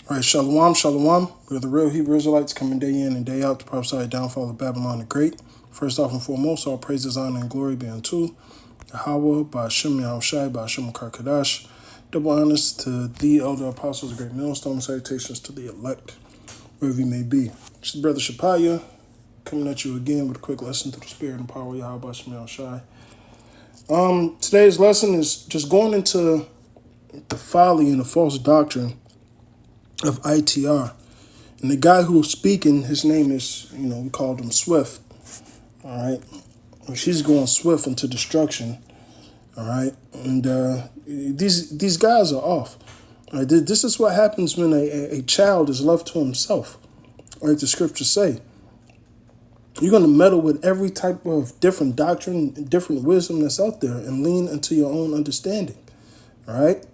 All right, shalom, shalom. We're the real Hebrew Israelites coming day in and day out to prophesy the downfall of Babylon the Great. First off and foremost, all praises, honor, and glory be unto Yahweh, Ba'ashem Yahushai, Ba'ashem Karkadash. Double honors to the elder apostles, great millstone, salutations to the elect, wherever you may be. It's the brother Shapaya coming at you again with a quick lesson to the spirit and power of Yahweh, Ba'ashem Yahushai. Today's lesson is just going into the folly and the false doctrine of ITR. And the guy who was speaking, his name is, we called him Swift. All right. Well, she's going swift into destruction. All right. And these guys are off. All right. This is what happens when a child is left to himself. All right. The scriptures say you're going to meddle with every type of different doctrine, different wisdom that's out there and lean into your own understanding. All right.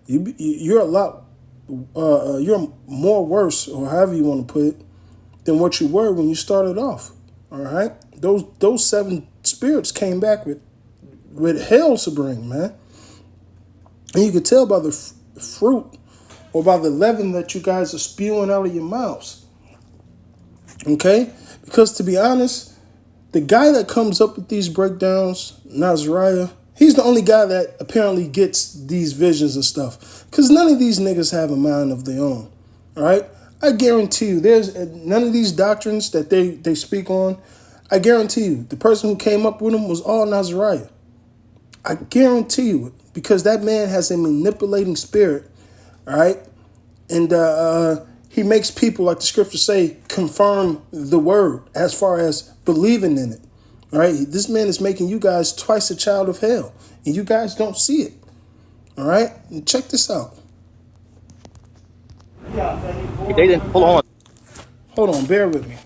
You're a lot. You're more worse, or however you want to put it, than what you were when you started off. All right, those seven spirits came back with hell to bring, man, and you could tell by the fruit or by the leaven that you guys are spewing out of your mouths. Okay, because to be honest, the guy that comes up with these breakdowns, Nazariah, he's the only guy that apparently gets these visions and stuff. Because none of these niggas have a mind of their own. All right? I guarantee you, there's none of these doctrines that they speak on. I guarantee you, the person who came up with them was all Nazariah. I guarantee you it. Because that man has a manipulating spirit. All right? And he makes people, like the scriptures say, confirm the word as far as believing in it. All right, this man is making you guys twice a child of hell, and you guys don't see it. All right, and check this out. They didn't. Hold on. Hold on, bear with me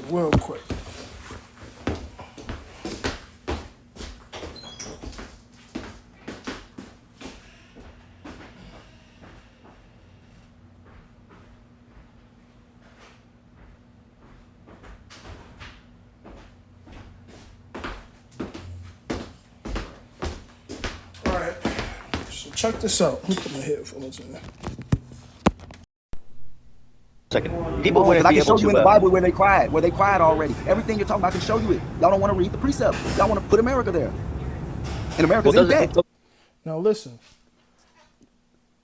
real quick. All right, so check this out. Let me put my headphones in there. Second. People wouldn't I be can show able you in to. the Bible where they cried already. Everything you're talking about, I can show you it. Y'all don't want to read the precepts. Y'all want to put America there. And America's in debt. Now listen,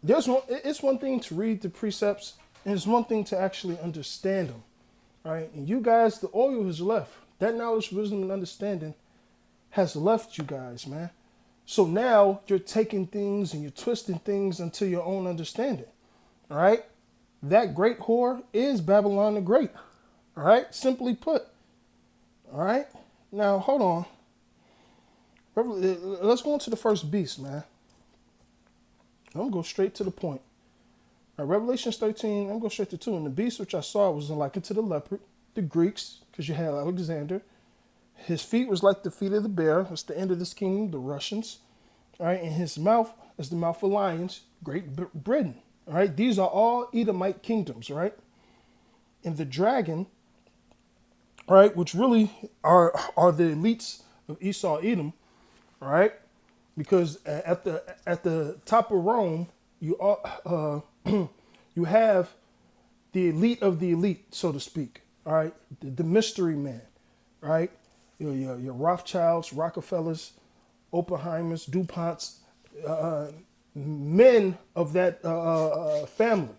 it's one thing to read the precepts, and it's one thing to actually understand them. All right, and you guys, the oil has left. That knowledge, wisdom, and understanding has left you guys, man. So now you're taking things and you're twisting things into your own understanding. All right, that great whore is Babylon the Great. All right, simply put. All right, now hold on. Let's go into the first beast, man. I'm going to go straight to the point. All right, Revelation 13, I'm going to go straight to 2. And the beast which I saw was likened to the leopard, the Greeks, because you had Alexander. His feet was like the feet of the bear. That's the end of this kingdom, the Russians. All right, and his mouth is the mouth of lions, Great Britain. All right, these are all Edomite kingdoms, right? And the dragon, all right, which really are the elites of Esau, Edom, all right, because at the top of Rome, you you have the elite of the elite, so to speak. All right, the mystery man, right? Your Rothschilds, Rockefellers, Oppenheimers, DuPonts, men of that family.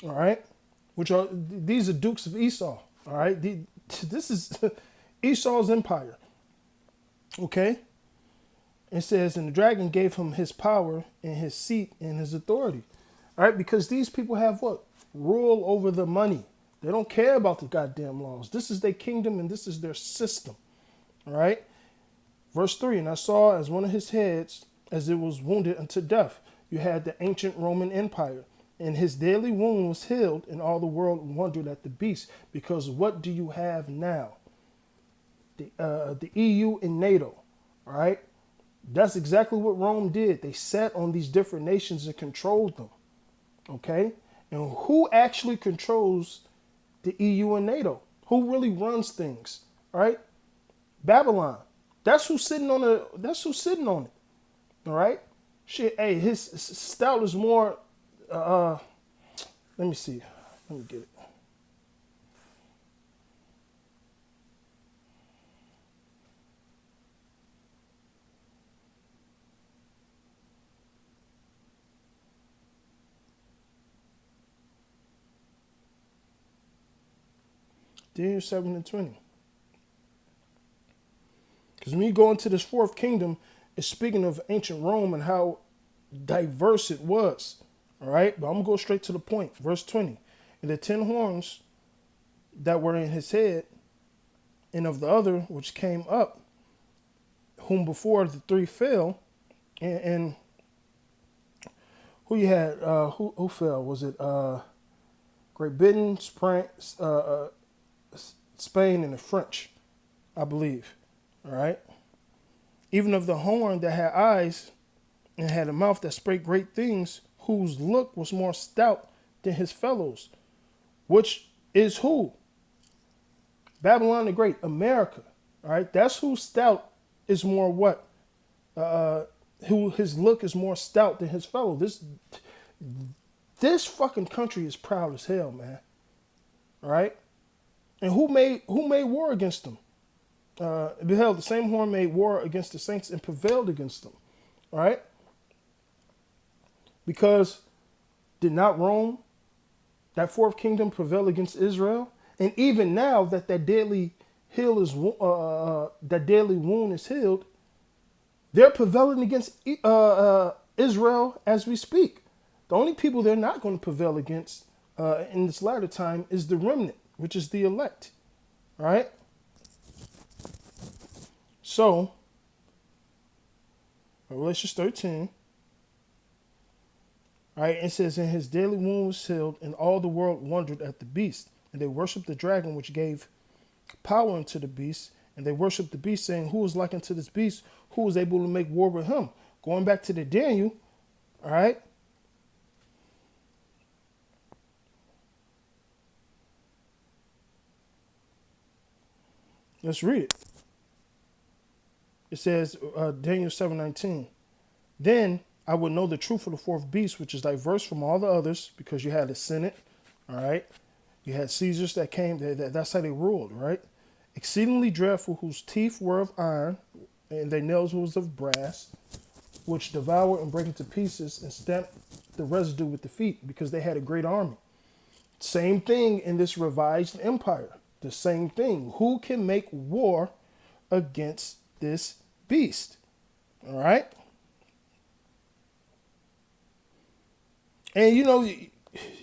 All right, these are dukes of Esau. All right, this is Esau's empire. Okay. It says, and the dragon gave him his power and his seat and his authority. All right, because these people have what? Rule over the money. They don't care about the goddamn laws. This is their kingdom and this is their system. All right. Verse 3, and I saw as one of his heads, as it was wounded unto death. You had the ancient Roman Empire, and his daily wound was healed, and all the world wondered at the beast. Because what do you have now? The EU and NATO. All right. That's exactly what Rome did. They sat on these different nations and controlled them. Okay? And who actually controls the EU and NATO? Who really runs things? All right? Babylon. That's who's sitting on it. All right? Shit, hey, his style is more Let me see. Let me get it. Daniel 7 and 20. Because when you go into this fourth kingdom, it's speaking of ancient Rome and how diverse it was. All right, but I'm going to go straight to the point. Verse 20. And the 10 horns that were in his head, and of the other which came up, whom before the three fell, and who you had, who fell? Was it Great Britain, Spain, and the French, I believe. All right. Even of the horn that had eyes and had a mouth that spake great things, whose look was more stout than his fellows, which is who? Babylon the Great, America. All right. That's who stout is more what? Who his look is more stout than his fellow. This fucking country is proud as hell, man. All right. And who made war against them? Beheld, the same horn made war against the saints and prevailed against them. All right? Because did not Rome, that fourth kingdom, prevail against Israel? And even now that deadly wound is healed, they're prevailing against Israel as we speak. The only people they're not going to prevail against in this latter time is the remnant, which is the elect. All right? So, Revelation 13, all right, it says, and his daily wound was healed, and all the world wondered at the beast. And they worshiped the dragon, which gave power unto the beast. And they worshiped the beast, saying, who is like unto this beast? Who is able to make war with him? Going back to the Daniel, all right. Let's read it. It says, Daniel 7:19. Then I would know the truth of the fourth beast, which is diverse from all the others, because you had a Senate, all right? You had Caesars that came, that's how they ruled, right? Exceedingly dreadful, whose teeth were of iron, and their nails was of brass, which devour and break into pieces and stamp the residue with the feet, because they had a great army. Same thing in this revised empire. The same thing. Who can make war against this beast? All right. And you know,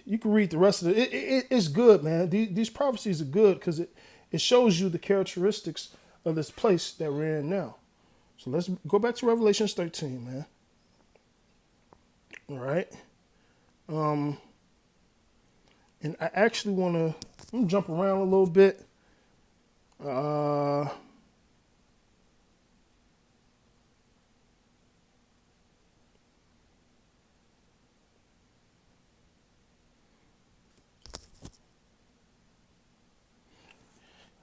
you can read the rest of it. It's good, man. These prophecies are good because it shows you the characteristics of this place that we're in now. So let's go back to Revelation 13, man. All right. And I actually want to jump around a little bit.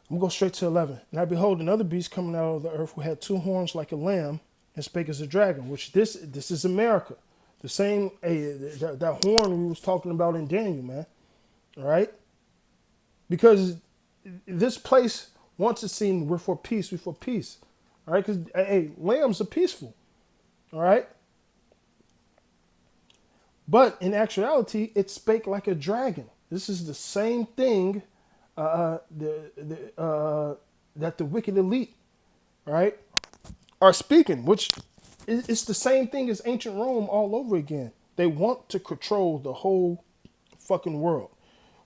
I'm going to go straight to 11. And I behold another beast coming out of the earth who had two horns like a lamb and spake as a dragon, which this is America. The same, that horn we was talking about in Daniel, man. All right? Because this place, once it's seen, we're for peace, we're for peace. All right? Because, hey, lambs are peaceful. All right? But in actuality, it spake like a dragon. This is the same thing that the wicked elite, right, are speaking, which it's the same thing as ancient Rome all over again. They want to control the whole fucking world,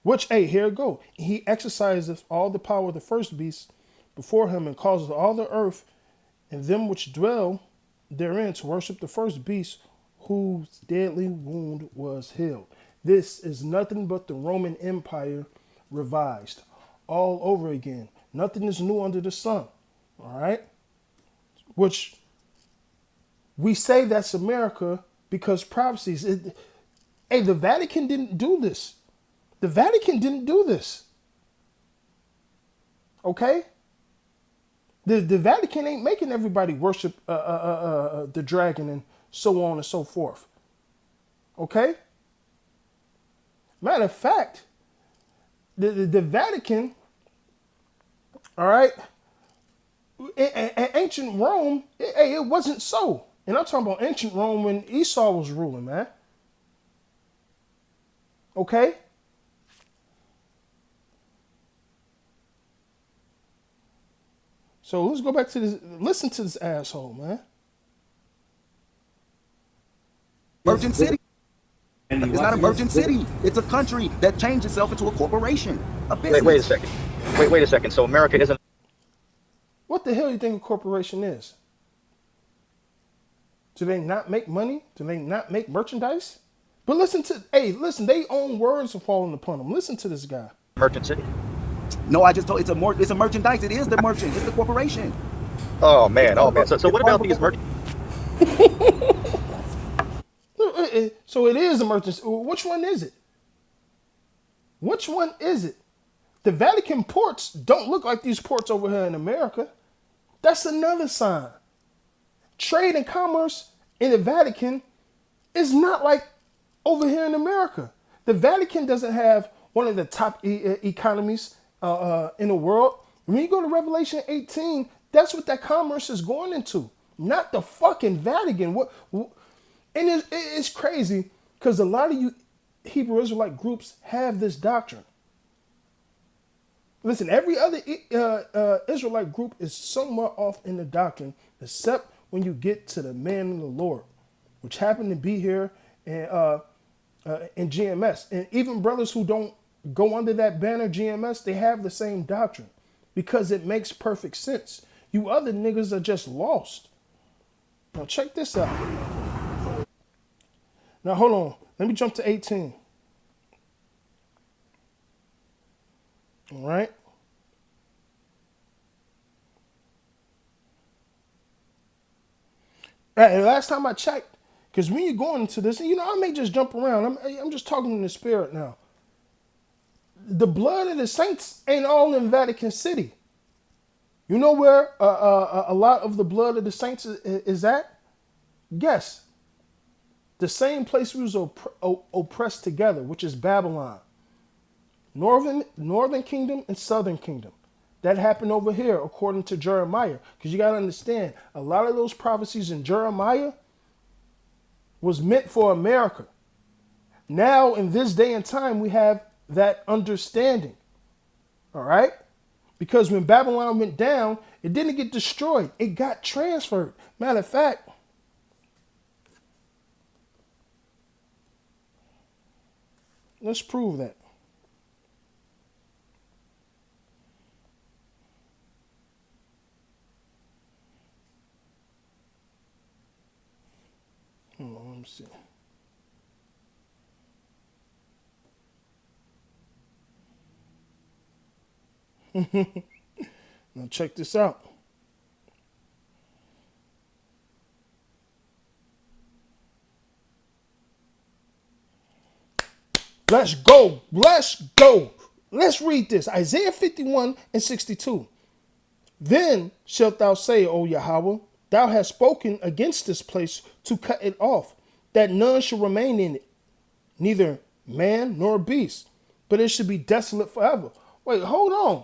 which, hey, here it go. He exercises all the power of the first beast before him and causes all the earth and them which dwell therein to worship the first beast whose deadly wound was healed. This is nothing but the Roman Empire revised all over again. Nothing is new under the sun. All right? Which we say that's America because prophecies. Hey, the Vatican didn't do this. The Vatican didn't do this. Okay? The Vatican ain't making everybody worship the dragon and so on and so forth. Okay? Matter of fact, the Vatican, all right, in ancient Rome, it wasn't so. And I'm talking about ancient Rome when Esau was ruling, man. Okay? So let's go back to this. Listen to this asshole, man. Merchant city. It's not a merchant city. It's a country that changed itself into a corporation, a business. Wait a second. Wait a second. So America isn't. What the hell do you think a corporation is? Do they not make money? Do they not make merchandise? But listen, they own words are falling upon them. Listen to this guy. Merchant city. No, I just told it's a merchandise. It is the merchant. It's the corporation. Oh man. So what about these merchants? So it is a merchant. Which one is it? Which one is it? The Vatican ports don't look like these ports over here in America. That's another sign. Trade and commerce in the Vatican is not like over here in America. The Vatican doesn't have one of the top economies in the world. When you go to Revelation 18, that's what that commerce is going into, not the fucking Vatican. And it's crazy because a lot of you Hebrew Israelite groups have this doctrine. Listen, every other Israelite group is somewhat off in the doctrine, except when you get to the man of the Lord, which happened to be here in GMS. And even brothers who don't go under that banner GMS, they have the same doctrine because it makes perfect sense. You other niggas are just lost. Now check this out. Now hold on. Let me jump to 18. All right. And last time I checked, because when you're going into this, I may just jump around. I'm just talking in the spirit now. The blood of the saints ain't all in Vatican City. You know where a lot of the blood of the saints is at? Guess. The same place we was oppressed together, which is Babylon. Northern kingdom and southern kingdom. That happened over here, according to Jeremiah. Because you got to understand, a lot of those prophecies in Jeremiah was meant for America. Now, in this day and time, we have that understanding. All right? Because when Babylon went down, it didn't get destroyed. It got transferred. Matter of fact, let's prove that. Hold on, let me see. Now check this out. Let's go. Let's go. Let's read this. Isaiah 51 and 62. Then shalt thou say, O Yahweh, thou hast spoken against this place to cut it off, that none shall remain in it, neither man nor beast, but it should be desolate forever. Wait, hold on.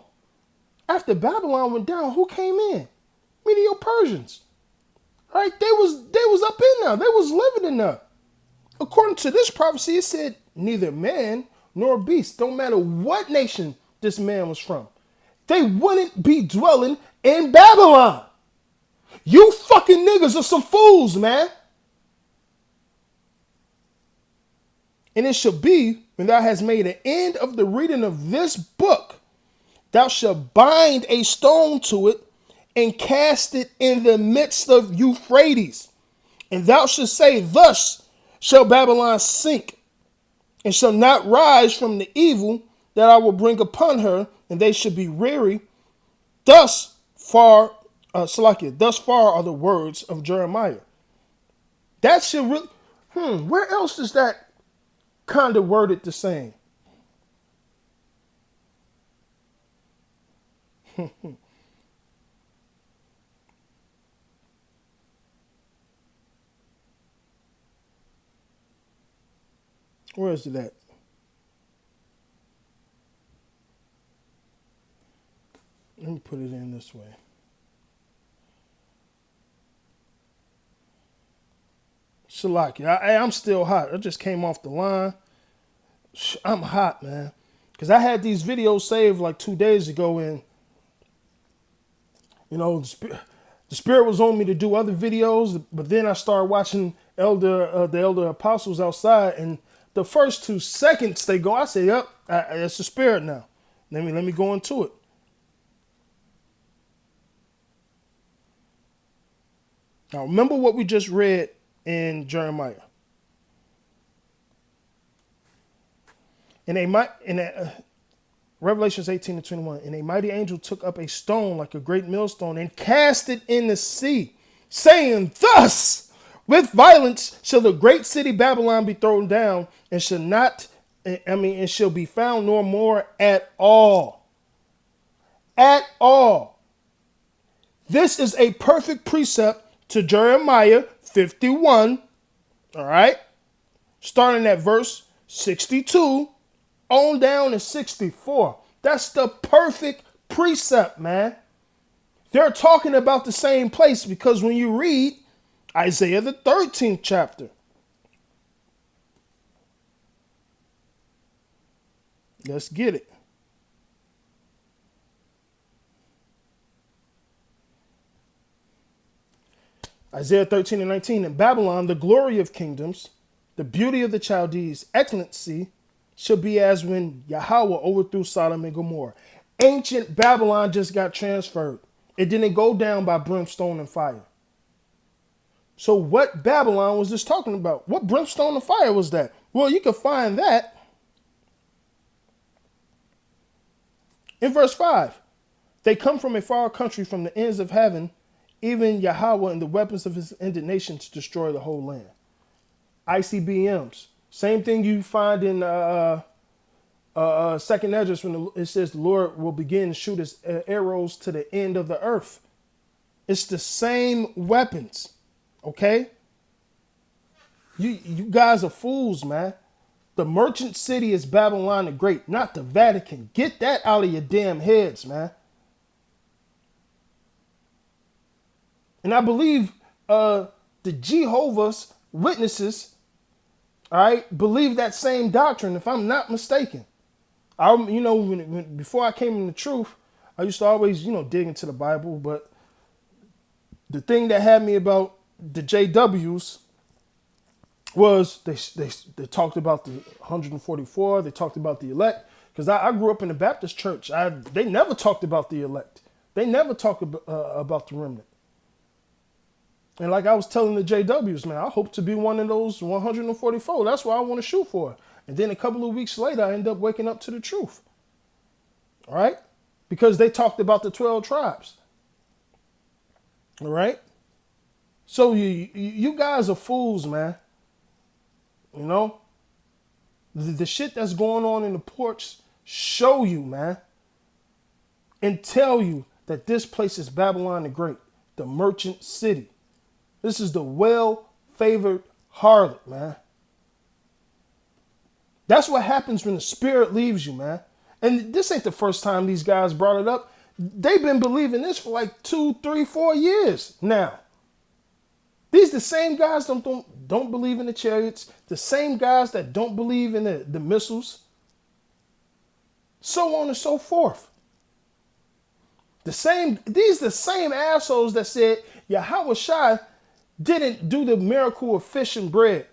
After Babylon went down, who came in? Medo-Persians. All right, they was up in there. They was living in there. According to this prophecy, it said neither man nor beast. Don't matter what nation this man was from. They wouldn't be dwelling in Babylon. You fucking niggas are some fools, man. And it shall be, when thou hast made an end of the reading of this book, thou shalt bind a stone to it and cast it in the midst of Euphrates. And thou shalt say, thus shall Babylon sink, and shall not rise from the evil that I will bring upon her, and they shall be weary. Thus far are the words of Jeremiah. That should really, where else is that kind of worded the same? Where is it at? Let me put it in this way. Shalaki, I'm still hot. I just came off the line. I'm hot, man. Because I had these videos saved like 2 days ago, and, you know, the Spirit was on me to do other videos, but then I started watching the elder apostles outside, and the first 2 seconds they go, I say, yep, it's the Spirit now. Let me go into it. Now, remember what we just read in Jeremiah. Revelations 18-21, and a mighty angel took up a stone like a great millstone and cast it in the sea, saying, thus, with violence shall the great city Babylon be thrown down, and shall be found no more at all. At all. This is a perfect precept to Jeremiah 51, all right, starting at verse 62 on down to 64. That's the perfect precept, man. They're talking about the same place because when you read Isaiah the 13th chapter, let's get it. Isaiah 13:19, in Babylon, the glory of kingdoms, the beauty of the Chaldees, excellency, shall be as when Yahweh overthrew Sodom and Gomorrah. Ancient Babylon just got transferred. It didn't go down by brimstone and fire. So what Babylon was this talking about? What brimstone and fire was that? Well, you can find that in verse 5. They come from a far country, from the ends of heaven, even Yahweh and the weapons of his indignation to destroy the whole land. ICBMs. Same thing you find in Second Esdras when it says the Lord will begin to shoot his arrows to the end of the earth. It's the same weapons, okay? You guys are fools, man. The merchant city is Babylon the Great, not the Vatican. Get that out of your damn heads, man. And I believe the Jehovah's Witnesses, all right, believe that same doctrine, if I'm not mistaken. Before I came in the truth, I used to always, dig into the Bible, but the thing that had me about the JWs was they talked about the 144, they talked about the elect, because I grew up in the Baptist church. They never talked about the elect. They never talked about the remnant. And like I was telling the JWs, man, I hope to be one of those 144. That's what I want to shoot for. And then a couple of weeks later, I end up waking up to the truth. All right? Because they talked about the 12 tribes. All right? So you guys are fools, man. The shit that's going on in the ports show you, man. And tell you that this place is Babylon the Great, the merchant city. This is the well-favored harlot, man. That's what happens when the Spirit leaves you, man. And this ain't the first time these guys brought it up. They've been believing this for like 2, 3, 4 years now. These the same guys that don't believe in the chariots, the same guys that don't believe in the missiles, so on and so forth. These the same assholes that said Yahweh Shai didn't do the miracle of fish and bread.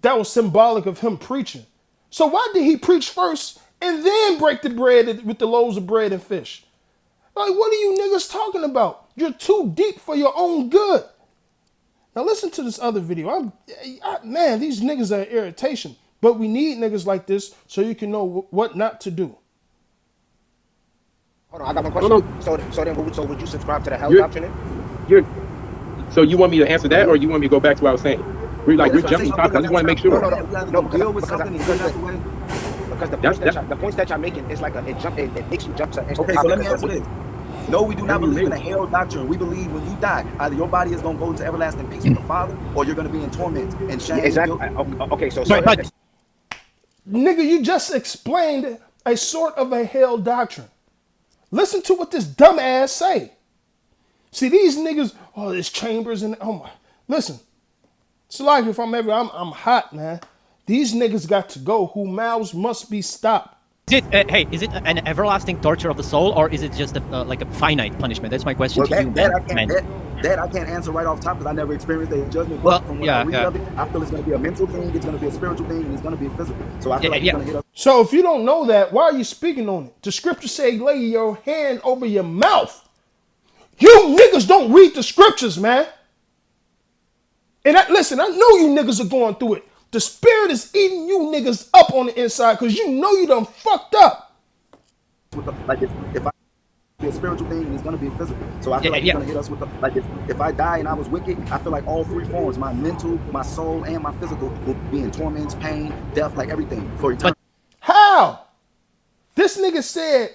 That was symbolic of him preaching. So why did he preach first and then break the bread with the loaves of bread and fish? Like, what are you niggas talking about? You're too deep for your own good. Now listen to this other video. Man, these niggas are irritation. But we need niggas like this so you can know what not to do. Hold on, I got one question. No. So would you subscribe to the hell doctrine? So you want me to answer that, or you want me to go back to what I was saying? We're jumping topics. I just want to make sure. No, deal with something because the points that y'all making is like it makes you jump to. Okay, so let me answer this. No, we do not believe in a hell doctrine. We believe when you die, either your body is going to go into everlasting peace with the Father, or you're going to be in torment and shame. Exactly. Okay, so nigga, you just explained a sort of a hell doctrine. Listen to what this dumbass say. See, these niggas, oh, there's chambers and, oh my. Listen, it's like if I'm hot, man. These niggas got to go. Who mouths must be stopped. Hey, is it an everlasting torture of the soul, or is it just like a finite punishment? That's my question Well, to you, man. that I can't answer right off top because I never experienced a judgment. Well, But from what I read of it, I feel it's going to be a mental thing, it's going to be a spiritual thing, and it's going to be a physical. So I feel like it's going to hit us. So if you don't know that, why are you speaking on it? The scriptures say lay your hand over your mouth. You niggas don't read the scriptures, man. And listen, I know you niggas are going through it. The spirit is eating you niggas up on the inside because you know you done fucked up. Like if I be a spiritual thing, and it's gonna be physical. So I feel like it's gonna hit us with the like if I die and I was wicked, I feel like all three forms, my mental, my soul, and my physical, will be in torments, pain, death, like everything for eternity. How? This nigga said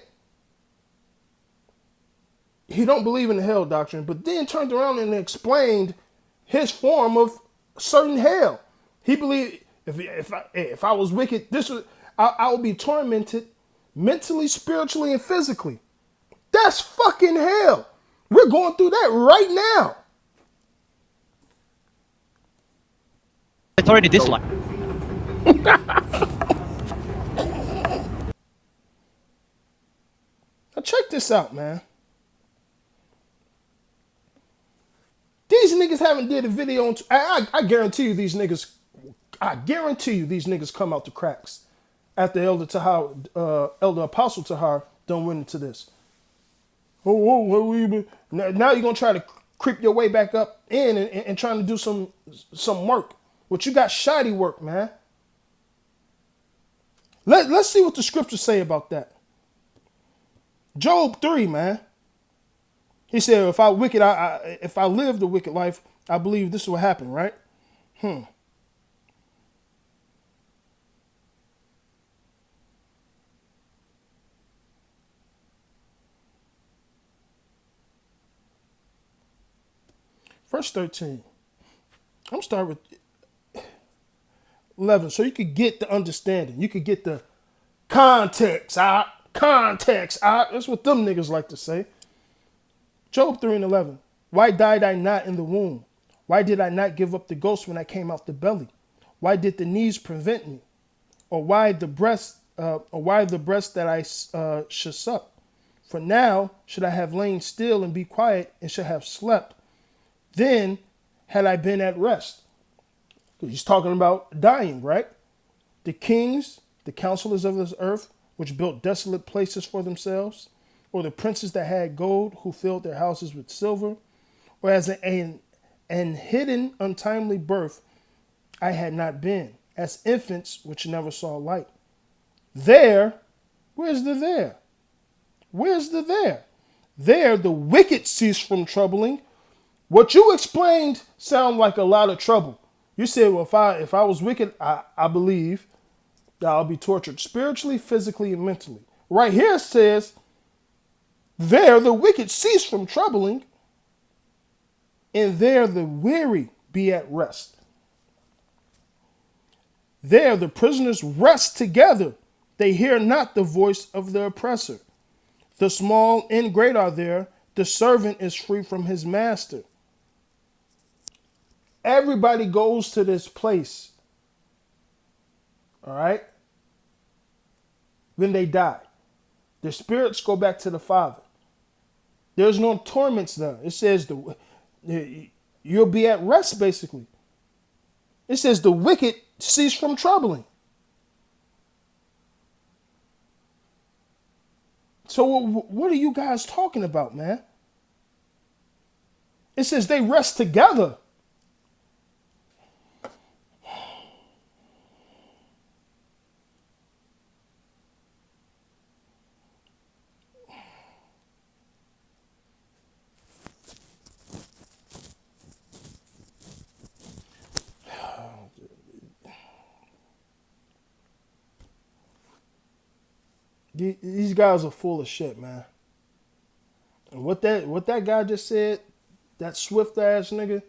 he don't believe in the hell doctrine, but then turned around and explained his form of certain hell. He believed if I was wicked, I would be tormented mentally, spiritually, and physically. That's fucking hell. We're going through that right now. It's already this life. Now check this out, man. These niggas haven't did a video on. I guarantee you these niggas. I guarantee you these niggas come out the cracks after Elder Apostle Tahar done went into this. Now you're gonna try to creep your way back up in and trying to do some work. But you got shoddy work, man. Let's see what the scriptures say about that. Job 3, man. He said, if I live the wicked life, I believe this will happen, right? Verse 13. I'm going to start with 11 so you could get the understanding. You could get the context out. Context out. That's what them niggas like to say. Job 3 and 11. Why died I not in the womb? Why did I not give up the ghost when I came out the belly? Why did the knees prevent me? Or why the breast that I should suck? For now should I have lain still and be quiet and should have slept. Then had I been at rest. He's talking about dying, right? The kings, the counselors of this earth, which built desolate places for themselves, or the princes that had gold, who filled their houses with silver, or as an hidden untimely birth, I had not been, as infants which never saw light. There, where's the there? Where's the there? There the wicked cease from troubling. What you explained sound like a lot of trouble. You said, well, if I was wicked, I believe that I'll be tortured spiritually, physically, and mentally. Right here it says, there the wicked cease from troubling, and there the weary be at rest. There the prisoners rest together. They hear not the voice of the oppressor. The small and great are there. The servant is free from his master. Everybody goes to this place, all right, when they die. Their spirits go back to the Father. There's no torments there. It says you'll be at rest, basically. It says the wicked cease from troubling. So what are you guys talking about, man? It says they rest together. These guys are full of shit, man. And what that guy just said, that swift ass nigga,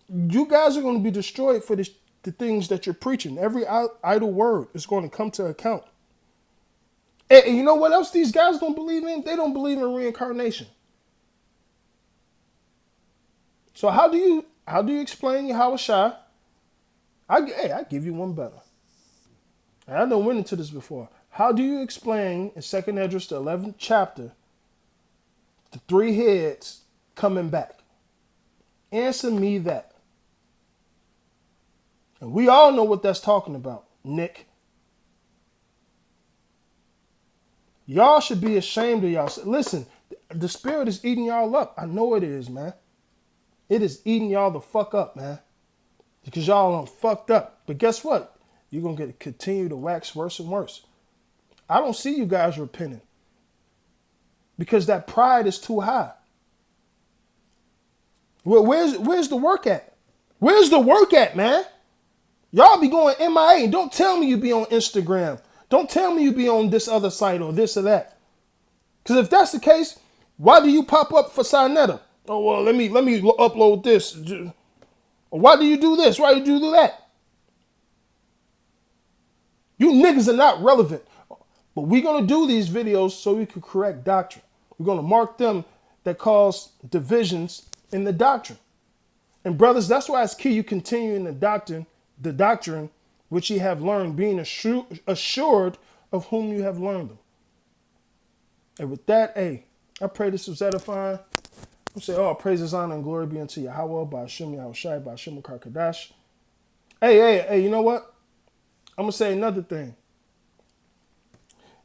you guys are going to be destroyed for the things that you're preaching. Every idle word is going to come to account. And you know what else these guys don't believe in? They don't believe in reincarnation. So how do you explain Yahweh Shai? I give you one better. And I done went into this before. How do you explain in 2nd Esdras, the 11th chapter, the 3 heads coming back? Answer me that. And we all know what that's talking about, Nick. Y'all should be ashamed of y'all. Listen, the spirit is eating y'all up. I know it is, man. It is eating y'all the fuck up, man. Because y'all are fucked up. But guess what? You're going to continue to wax worse and worse. I don't see you guys repenting. Because that pride is too high. Where's the work at? Where's the work at, man? Y'all be going MIA. Don't tell me you be on Instagram. Don't tell me you be on this other site or this or that. Because if that's the case, why do you pop up for Sinetta? Oh, well, let me upload this. Or why do you do this? Why do you do that? You niggas are not relevant. But we're going to do these videos so we can correct doctrine. We're going to mark them that cause divisions in the doctrine. And brothers, that's why it's key you continue in the doctrine which ye have learned, being assured of whom you have learned them. And with that, I pray this was edifying. I'm say, all praises, honor, and glory be unto Yahweh, by Hashem Yahweh Shai, by Hashem Karkadash. Hey, you know what? I'm going to say another thing.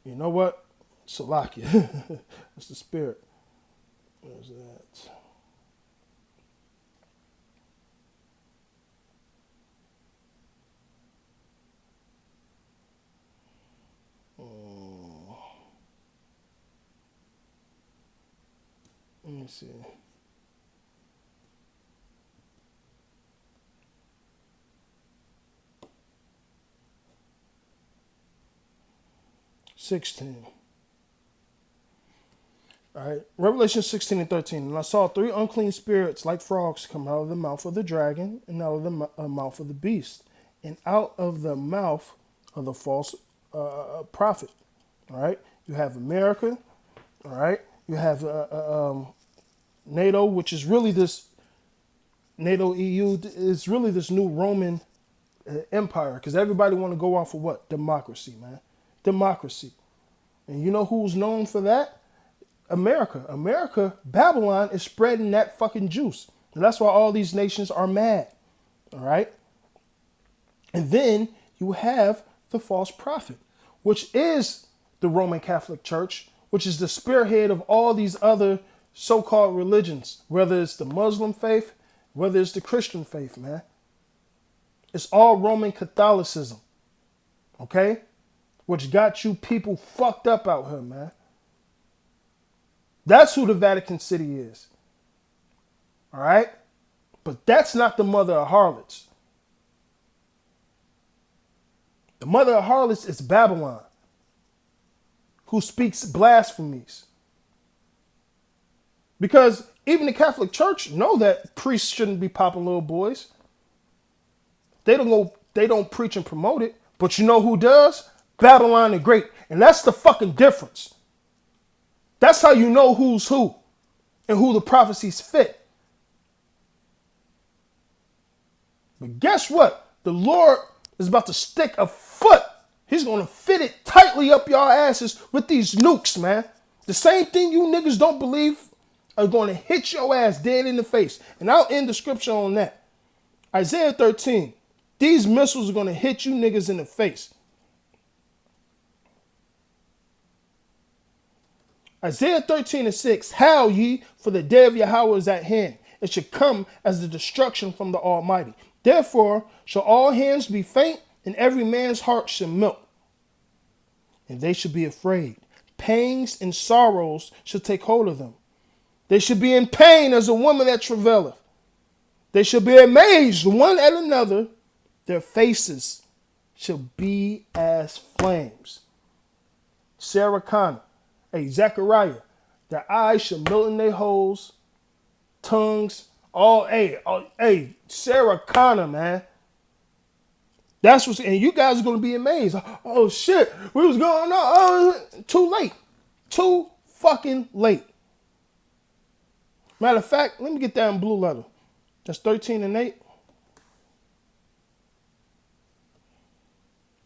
You know what? Salakia. That's the spirit. Where's that? Let me see. (16). All right, Revelation 16 and 13. And I saw 3 unclean spirits like frogs come out of the mouth of the dragon and out of the mouth of the beast and out of the mouth of the false prophet. All right, you have America. All right, you have NATO, which is really this NATO EU is really this new Roman empire, because everybody want to go off of what? Democracy, man. Democracy. And you know who's known for that? America, Babylon is spreading that fucking juice. And that's why all these nations are mad. All right? And then you have the false prophet, which is the Roman Catholic Church, which is the spearhead of all these other so-called religions, whether it's the Muslim faith, whether it's the Christian faith, man. It's all Roman Catholicism, okay? Which got you people fucked up out here, man. That's who the Vatican City is, all right? But that's not the mother of harlots. The mother of harlots is Babylon, who speaks blasphemies. Because even the Catholic Church know that priests shouldn't be popping little boys. They don't preach and promote it. But you know who does? Babylon the Great. And that's the fucking difference. That's how you know who's who and who the prophecies fit. But guess what? The Lord is about to stick a foot. He's going to fit it tightly up your asses with these nukes, man. The same thing you niggas don't believe are going to hit your ass dead in the face. And I'll end the scripture on that. Isaiah 13. These missiles are going to hit you niggas in the face. Isaiah 13 and 6. Howl ye, for the day of Yahweh is at hand. It should come as the destruction from the Almighty. Therefore shall all hands be faint, and every man's heart shall melt. And they should be afraid. Pangs and sorrows shall take hold of them. They should be in pain as a woman that travaileth. They shall be amazed one at another. Their faces shall be as flames. Sarah Connor. Hey, Zechariah. Their eyes shall melt in their holes. Tongues. Sarah Connor, man. That's what's, and you guys are gonna be amazed. Oh shit, what was going on? Oh, too late. Too fucking late. Matter of fact, let me get that in blue letter. That's 13 and 8.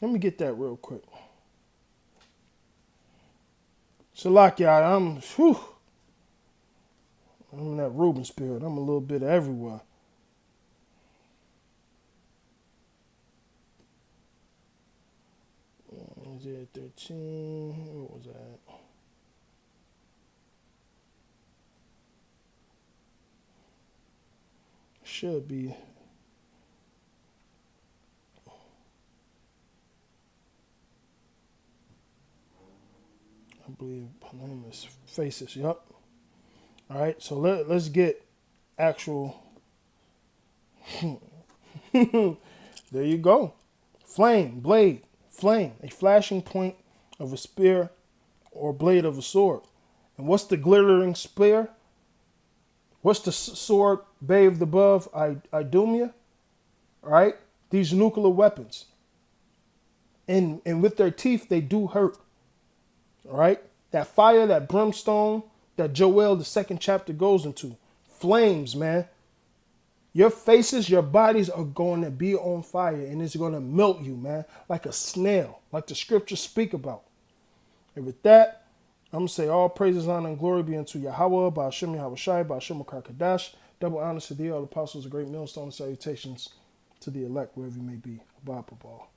Let me get that real quick. Salakia, I'm in that Reuben spirit. I'm a little bit everywhere. Isaiah 13. What was that? Should be. I believe her name is Faces. Yup. All right. So let's get actual. There you go. Flame, blade, flame, a flashing point of a spear or blade of a sword. And what's the glittering spear? What's the sword bathed above Idumea? All right? These nuclear weapons. And with their teeth, they do hurt. All right? That fire, that brimstone that Joel, the second chapter, goes into. Flames, man. Your faces, your bodies are going to be on fire, and it's going to melt you, man, like a snail, like the scriptures speak about. And with that, I'm going to say all praises, honor, and glory be unto Yahweh, Ba'ashem Yahushai, Ba'ashem Kadash. Double honors to thee, all the apostles, a great millstone, and salutations to the elect, wherever you may be. Abba, Ball.